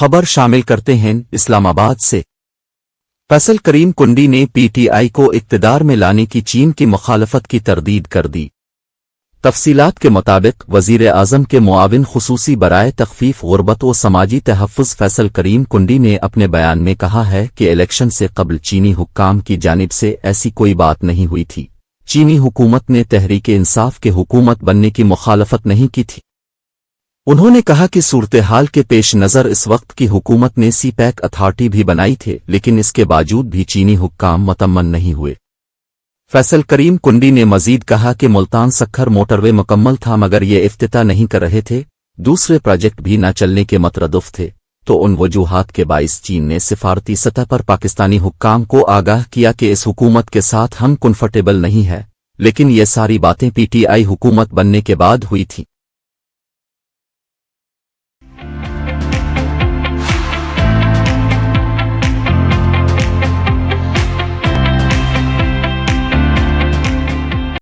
خبر شامل کرتے ہیں اسلام آباد سے۔ فیصل کریم کنڈی نے پی ٹی آئی کو اقتدار میں لانے کی چین کی مخالفت کی تردید کر دی۔ تفصیلات کے مطابق وزیر اعظم کے معاون خصوصی برائے تخفیف غربت و سماجی تحفظ فیصل کریم کنڈی نے اپنے بیان میں کہا ہے کہ الیکشن سے قبل چینی حکام کی جانب سے ایسی کوئی بات نہیں ہوئی تھی۔ چینی حکومت نے تحریک انصاف کے حکومت بننے کی مخالفت نہیں کی تھی۔ انہوں نے کہا کہ صورتحال کے پیش نظر اس وقت کی حکومت نے سی پیک اتھارٹی بھی بنائی تھے، لیکن اس کے باوجود بھی چینی حکام مطمئن نہیں ہوئے۔ فیصل کریم کنڈی نے مزید کہا کہ ملتان سکھر موٹر وے مکمل تھا مگر یہ افتتاح نہیں کر رہے تھے، دوسرے پروجیکٹ بھی نہ چلنے کے مترادف تھے، تو ان وجوہات کے باعث چین نے سفارتی سطح پر پاکستانی حکام کو آگاہ کیا کہ اس حکومت کے ساتھ ہم کنفرٹیبل نہیں ہے، لیکن یہ ساری باتیں پی ٹی آئی حکومت بننے کے بعد ہوئی تھیں۔